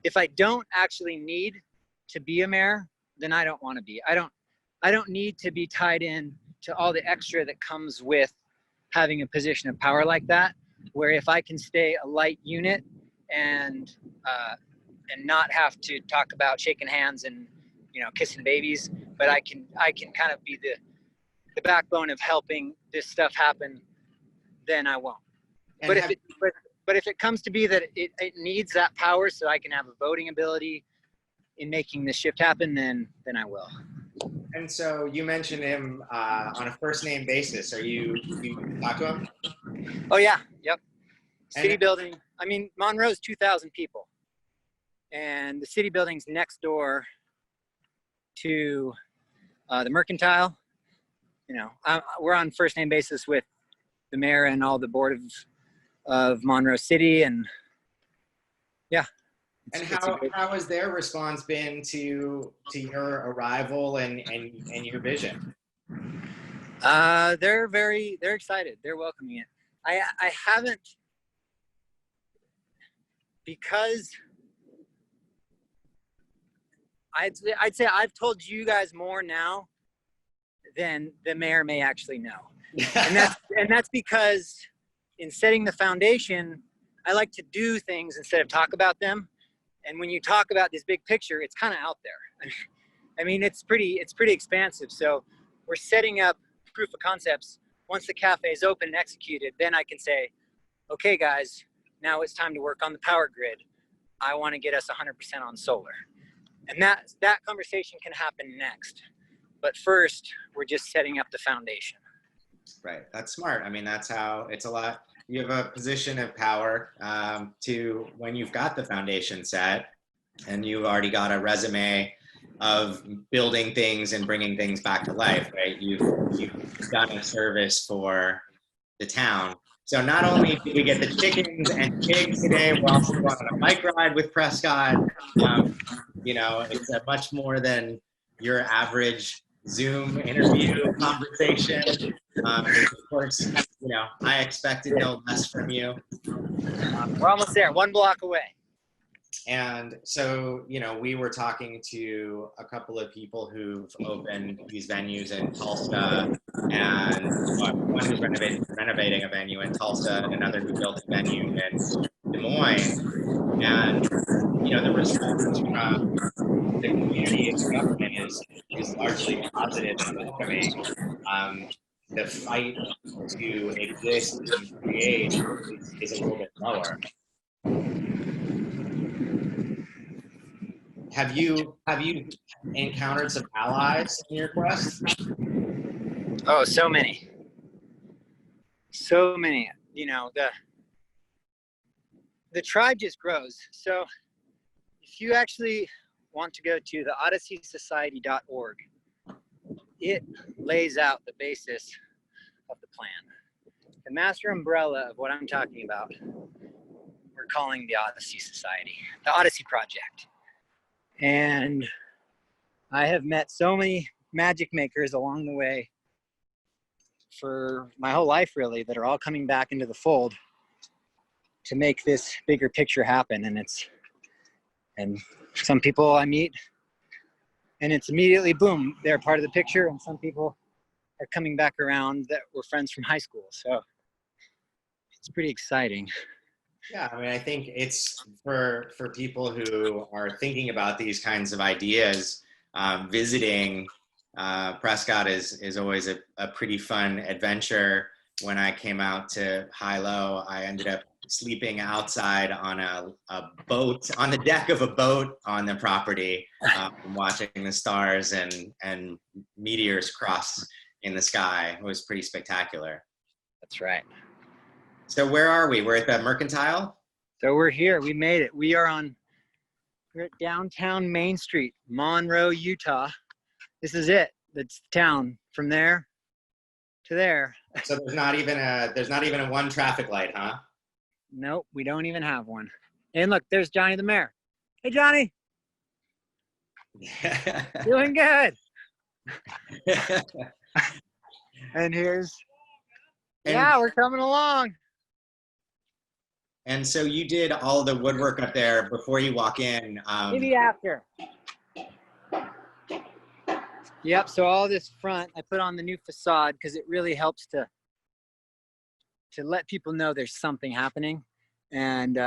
If I don't actually need to be a mayor, then I don't want to be. I don't need to be tied in to all the extra that comes with having a position of power like that, where if I can stay a light unit and not have to talk about shaking hands and kissing babies, but I can kind of be the backbone of helping this stuff happen, then I won't. But if it comes to be that it needs that power so I can have a voting ability in making this shift happen, then I will. And so you mentioned him on a first name basis. You talk to him? Oh yeah, yep. City building. I mean, Monroe's 2,000 people, and the city building's next door to the Mercantile. We're on first name basis with the mayor and all the board of Monroe City, and yeah. And how has their response been to your arrival and your vision? They're excited. They're welcoming it. I haven't, because I'd say I've told you guys more now than the mayor may actually know. and that's because in setting the foundation, I like to do things instead of talk about them. And when you talk about this big picture, it's kind of out there. I mean, it's pretty expansive. So we're setting up proof of concepts. Once the cafe is open and executed, then I can say, okay, guys, now it's time to work on the power grid. I want to get us 100% on solar. And that conversation can happen next. But first, we're just setting up the foundation. Right. That's smart. I mean, that's how it's a lot. You have a position of power to when you've got the foundation set and you've already got a resume of building things and bringing things back to life, right? You've done a service for the town. So not only did we get the chickens and pigs today, we're also going on a bike ride with Prescott. You know, it's a much more than your average Zoom interview conversation. Of course, you know, I expected no less from you. We're almost there, 1 block away. And so, you know, we were talking to a couple of people who've opened these venues in Tulsa, and one who's renovating a venue in Tulsa, and another who built a venue in Des Moines. And, you know, the response from the community and the government is largely positive and welcoming. The fight to exist and create is a little bit lower. Have you encountered some allies in your quest? Oh, so many. You know, the tribe just grows. So if you actually want to go to the odysseysociety.org, it lays out the basis of the plan. The master umbrella of what I'm talking about, we're calling the Odyssey Society, the Odyssey Project. And I have met so many magic makers along the way for my whole life, really, that are all coming back into the fold to make this bigger picture happen. And some people I meet, and it's immediately, boom, they're part of the picture. And some people are coming back around that were friends from high school. So it's pretty exciting. Yeah, I mean, I think it's for people who are thinking about these kinds of ideas, visiting Prescott is always a pretty fun adventure. When I came out to Hilo, I ended up sleeping outside on a boat, on the deck of a boat on the property, watching the stars and meteors cross in the sky. It was pretty spectacular. That's right. So where are we? We're at the Mercantile? So we're here. We made it. We're at downtown Main Street, Monroe, Utah. This is it. That's the town. From there to there. So there's not even a one traffic light, huh? Nope, we don't even have one. And look, there's Johnny the mayor. Hey, Johnny. Doing good. And yeah, we're coming along. And so you did all the woodwork up there before you walk in. Maybe after. Yep, so all this front, I put on the new facade because it really helps to let people know there's something happening. And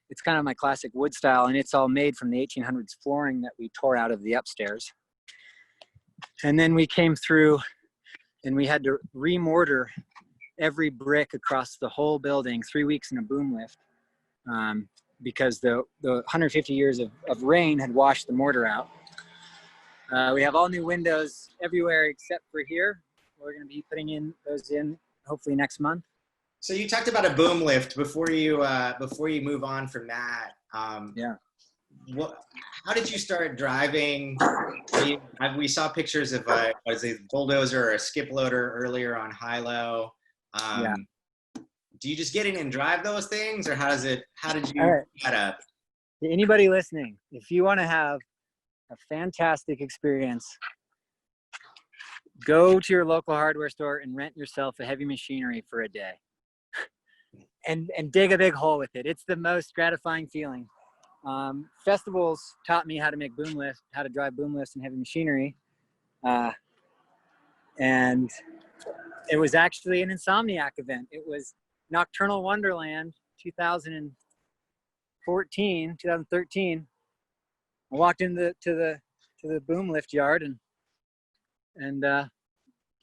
it's kind of my classic wood style, and it's all made from the 1800s flooring that we tore out of the upstairs. And then we came through and we had to remortar every brick across the whole building, 3 weeks in a boom lift, because the 150 years of rain had washed the mortar out. We have all new windows everywhere except for here. We're going to be putting those in hopefully next month. So you talked about a boom lift before you move on from that. Yeah. How did you start driving? We saw pictures of was it a bulldozer or a skip loader earlier on Hilo. Yeah. Do you just get in and drive those things, or how did you set up? To anybody listening, if you want to have a fantastic experience, go to your local hardware store and rent yourself a heavy machinery for a day and dig a big hole with it. It's the most gratifying feeling. Festivals taught me how to make how to drive boom lifts and heavy machinery. And it was actually an Insomniac event. It was Nocturnal Wonderland 2013. I walked into the boom lift yard and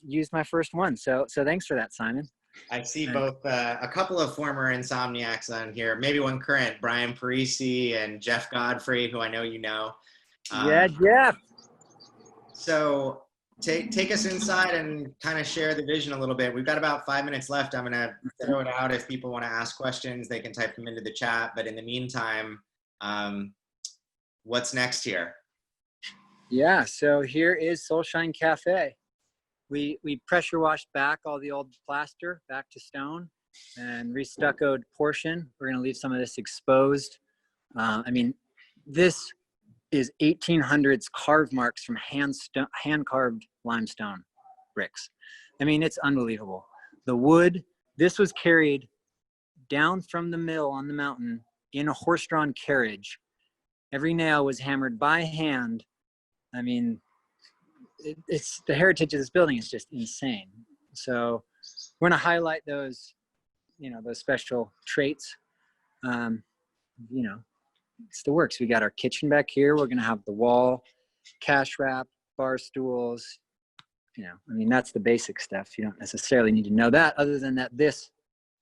used my first one. So thanks for that, Simon. I see both a couple of former Insomniacs on here, maybe one current, Brian Parisi and Jeff Godfrey, who I know you know. Yeah, Jeff. So take us inside and kind of share the vision a little bit. We've got about 5 minutes left. I'm going to throw it out. If people want to ask questions, they can type them into the chat. But in the meantime, what's next here? Yeah, so here is Soulshine Cafe. We pressure washed back all the old plaster back to stone and restuccoed portion. We're going to leave some of this exposed. I mean, this is 1800s carved marks from hand carved limestone bricks. I mean, it's unbelievable. The wood, this was carried down from the mill on the mountain in a horse-drawn carriage. Every nail was hammered by hand. I mean, it's the heritage of this building is just insane. So we're going to highlight those, those special traits. It's the works. We got our kitchen back here. We're going to have the wall, cash wrap, bar stools. That's the basic stuff. You don't necessarily need to know that, other than that this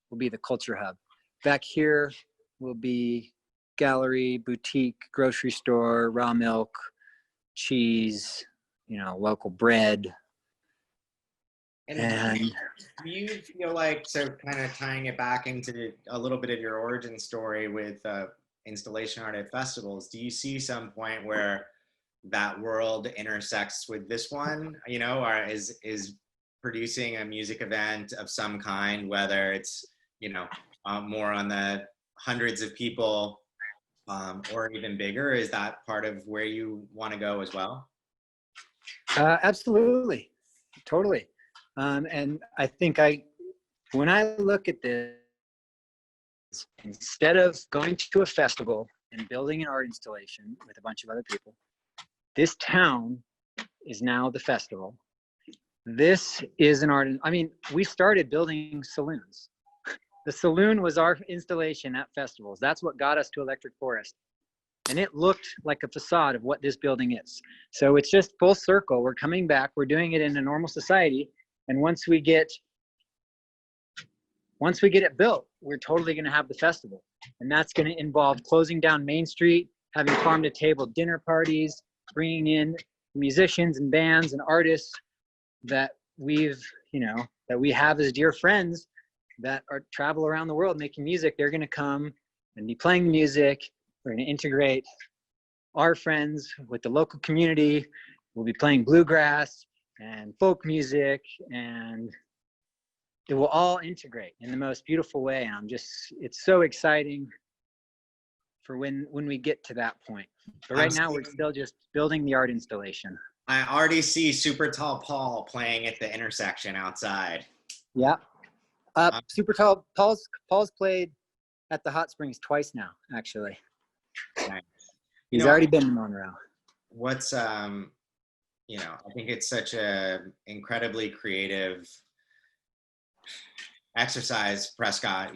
will be the culture hub. Back here will be gallery, boutique, grocery store, raw milk, cheese, local bread. And do you feel like, so kind of tying it back into a little bit of your origin story with installation art at festivals, do you see some point where that world intersects with this one, or is producing a music event of some kind, whether it's, more on the hundreds of people or even bigger, is that part of where you want to go as well? Absolutely. Totally. And I think when I look at this, instead of going to a festival and building an art installation with a bunch of other people, this town is now the festival. This is an art. We started building saloons. The saloon was our installation at festivals. That's what got us to Electric Forest. And it looked like a facade of what this building is. So it's just full circle. We're coming back. We're doing it in a normal society. And once we get it built, we're totally going to have the festival. And that's going to involve closing down Main Street, having farm-to-table dinner parties, bringing in musicians and bands and artists that we have as dear friends that travel around the world making music. They're going to come and be playing music. We're going to integrate our friends with the local community. We'll be playing bluegrass and folk music, and it will all integrate in the most beautiful way. And it's so exciting for when we get to that point. But right now we're still just building the art installation. I already see Super Tall Paul playing at the intersection outside. Yeah. Super Tall Paul's played at the Hot Springs twice now, actually. Nice. He's already been in Monroe. What's I think it's such a incredibly creative exercise, Prescott,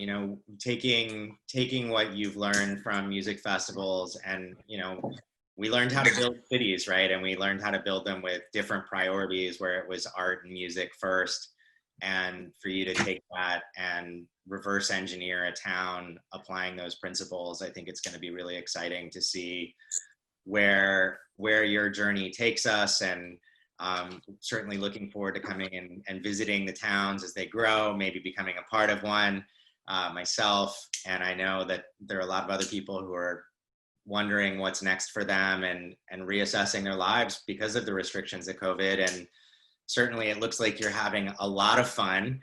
taking what you've learned from music festivals, and we learned how to build cities, right? And we learned how to build them with different priorities, where it was art and music first, and for you to take that and reverse engineer a town applying those principles, I think it's going to be really exciting to see where your journey takes us. And certainly looking forward to coming in and visiting the towns as they grow, maybe becoming a part of one myself. And I know that there are a lot of other people who are wondering what's next for them and reassessing their lives because of the restrictions of COVID. And certainly it looks like you're having a lot of fun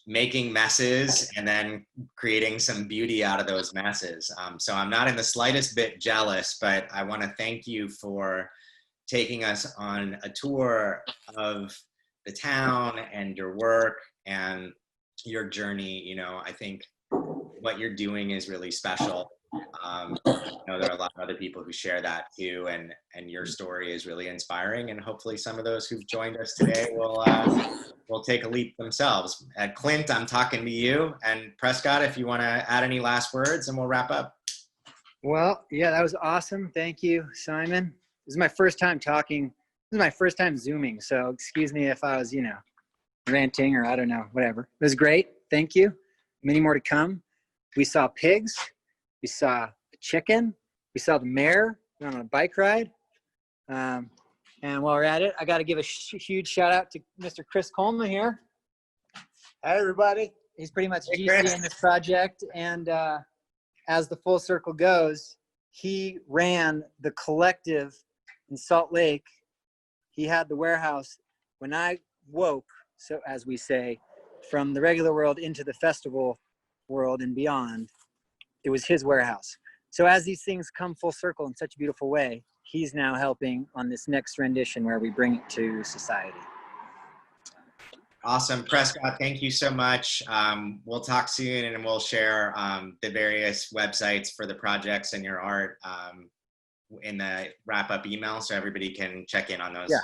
making messes and then creating some beauty out of those messes. So I'm not in the slightest bit jealous, but I want to thank you for taking us on a tour of the town and your work and your journey. I think what you're doing is really special. There are a lot of other people who share that too, and your story is really inspiring, and hopefully some of those who've joined us today will take a leap themselves. Clint, I'm talking to you, and Prescott, if you want to add any last words, and we'll wrap up. Well, yeah, that was awesome. Thank you, Simon. This is my first time talking. This is my first time Zooming. So excuse me if I was, ranting or I don't know, whatever. It was great. Thank you. Many more to come. We saw pigs. We saw a chicken. We saw the mayor. We went on a bike ride. And while we're at it, I got to give a huge shout out to Mr. Chris Coleman here. Hi, everybody. He's pretty much Hey, GC Chris. in this project. And as the full circle goes, he ran the collective in Salt Lake. He had the warehouse. When I woke, so as we say, from the regular world into the festival world and beyond, it was his warehouse. So as these things come full circle in such a beautiful way, he's now helping on this next rendition where we bring it to society. Awesome. Prescott, thank you so much. We'll talk soon and we'll share the various websites for the projects and your art in the wrap-up email so everybody can check in on those. Yeah.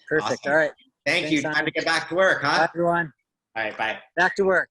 Perfect. Awesome. All right. Thank you. Thanks, Time to Simon. get back to work, huh? Bye, everyone. All right, bye. Back to work.